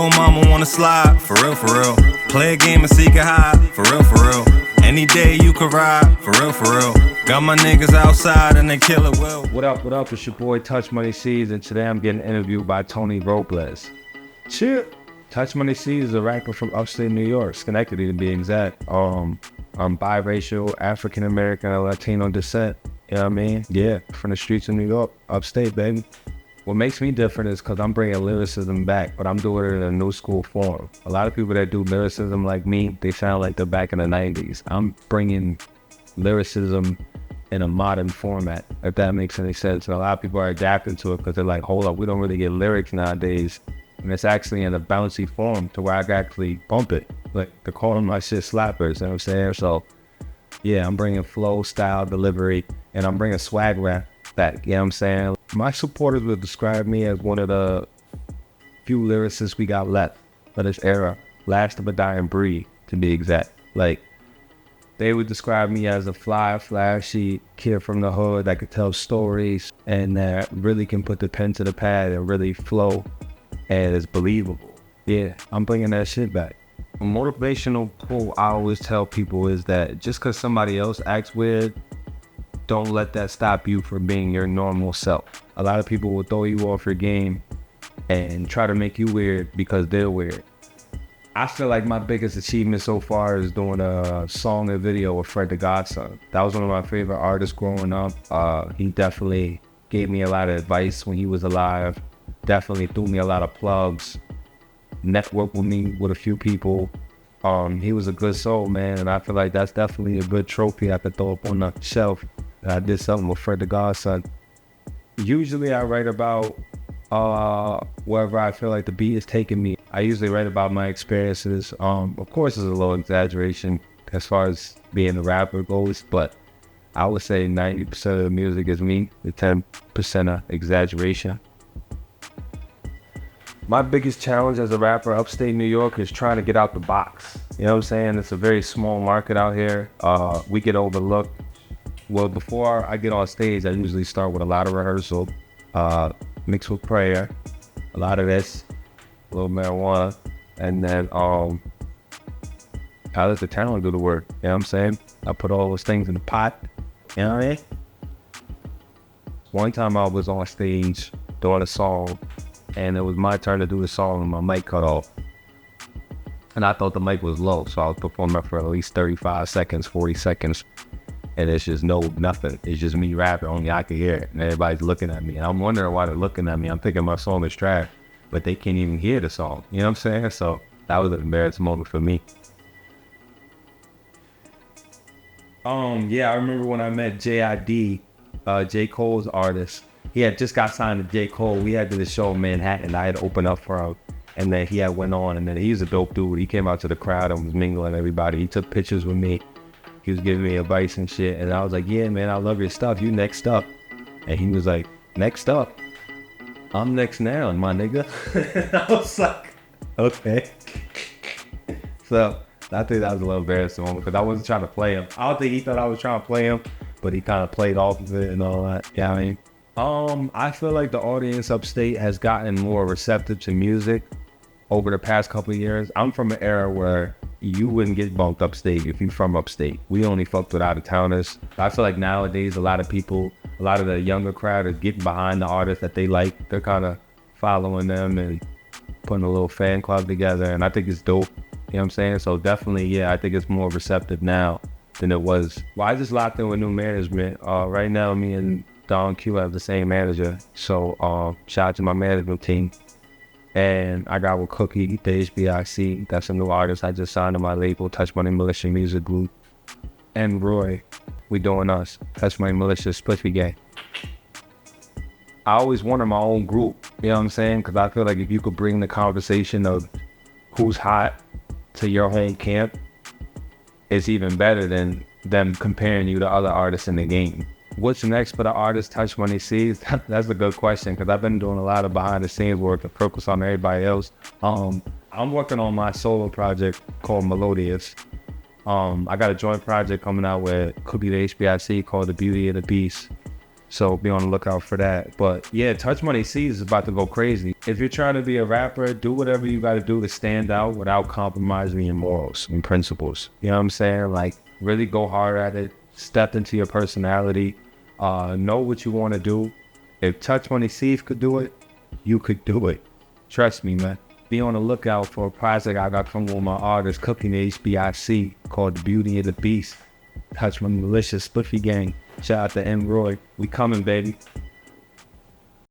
Little mama wanna slide, for real, for real. Play a game and seek a high, for real, for real. Any day you could ride, for real, for real. Got my niggas outside and they kill it well. What up? It's your boy Touchmoney C's, and today I'm getting interviewed by Tony Robles. Chill. Touchmoney C is a rapper from Upstate New York, Schenectady to be exact. I'm biracial, African American, and Latino descent. You know what I mean? Yeah, from the streets of New York, upstate, baby. What makes me different is because I'm bringing lyricism back, but I'm doing it in a new school form. A lot of people that do lyricism like me, they sound like they're back in the 90s. I'm bringing lyricism in a modern format, if that makes any sense. And a lot of people are adapting to it because they're like, hold up, we don't really get lyrics nowadays. And it's actually in a bouncy form to where I can actually bump it. Like, they're calling my shit slappers, you know what I'm saying? So, yeah, I'm bringing flow, style, delivery, and I'm bringing swag rap back, you know what I'm saying? My supporters would describe me as one of the few lyricists we got left for this era. Last of a dying breed, to be exact. Like, they would describe me as a fly, flashy kid from the hood that could tell stories and that really can put the pen to the pad and really flow and is believable. Yeah, I'm bringing that shit back. A motivational quote I always tell people is that just because somebody else acts weird, don't let that stop you from being your normal self. A lot of people will throw you off your game and try to make you weird because they're weird. I feel like my biggest achievement so far is doing a song and video with Godson. That was one of my favorite artists growing up. He definitely gave me a lot of advice when he was alive. Definitely threw me a lot of plugs. Networked with me with a few people. He was a good soul, man, and I feel like that's definitely a good trophy I could throw up on the shelf. I did something with Godson. Usually I write about wherever I feel like the beat is taking me. I usually write about my experiences. Of course, it's a little exaggeration as far as being a rapper goes, but I would say 90% of the music is me, the 10% of exaggeration. My biggest challenge as a rapper upstate New York is trying to get out the box. You know what I'm saying? It's a very small market out here. We get overlooked. Well, before I get on stage, I usually start with a lot of rehearsal, mixed with prayer, a lot of this, a little marijuana, and then I let the talent do the work. You know what I'm saying? I put all those things in the pot. You know what I mean? One time I was on stage doing a song, and it was my turn to do the song, and my mic cut off. And I thought the mic was low, so I was performing for at least 35 seconds, 40 seconds. And it's just nothing. It's just me rapping, only I can hear it. And everybody's looking at me. And I'm wondering why they're looking at me. I'm thinking my song is trash, but they can't even hear the song. You know what I'm saying? So that was an embarrassing moment for me. Yeah, I remember when I met J.I.D., J. Cole's artist. He had just got signed to J. Cole. We had to the show in Manhattan. I had opened up for him. And then he had went on. And then he's a dope dude. He came out to the crowd and was mingling everybody. He took pictures with me. He was giving me advice and shit. And I was like, yeah, man, I love your stuff. You next up. And he was like, next up? I'm next now, my nigga. I was like, okay. So I think that was a little embarrassing moment because I wasn't trying to play him. I don't think he thought I was trying to play him, but he kind of played off of it and all that. Yeah, I mean, I feel like the audience upstate has gotten more receptive to music over the past couple of years. I'm from an era where you wouldn't get bumped upstate if you're from upstate. We only fucked with out-of-towners. I feel like nowadays a lot of the younger crowd are getting behind the artists that they like. They're kind of following them and putting a little fan club together, and I think it's dope. You know what I'm saying? So definitely, yeah, I think it's more receptive now than it was. Well, I just locked in with new management. Right now, me and Don Q have the same manager. So shout out to my management team. And I got with Cookie, the HBIC. That's a new artist I just signed to my label, Touchmoney Militia Music Group. And Nroyy, we doing us. Touchmoney Militia Spliffy Gang. I always wanted my own group, you know what I'm saying? Because I feel like if you could bring the conversation of who's hot to your home camp, it's even better than them comparing you to other artists in the game. What's next for the artist Touchmoney C's? That's a good question because I've been doing a lot of behind the scenes work to focus on everybody else. I'm working on my solo project called Melodious. I got a joint project coming out with Cookie the HBIC called The Beauty of the Beast. So be on the lookout for that. But yeah, Touchmoney C's is about to go crazy. If you're trying to be a rapper, do whatever you got to do to stand out without compromising your morals and principles. You know what I'm saying? Like, really go hard at it. Step into your personality. Know what you want to do. If Touchmoney C's could do it, you could do it. Trust me, man. Be on the lookout for a project I got from one of my artists cooking the HBIC called The Beauty of the Beast. Touchmoney Malicious Spliffy Gang. Shout out to Nroyy. We coming, baby.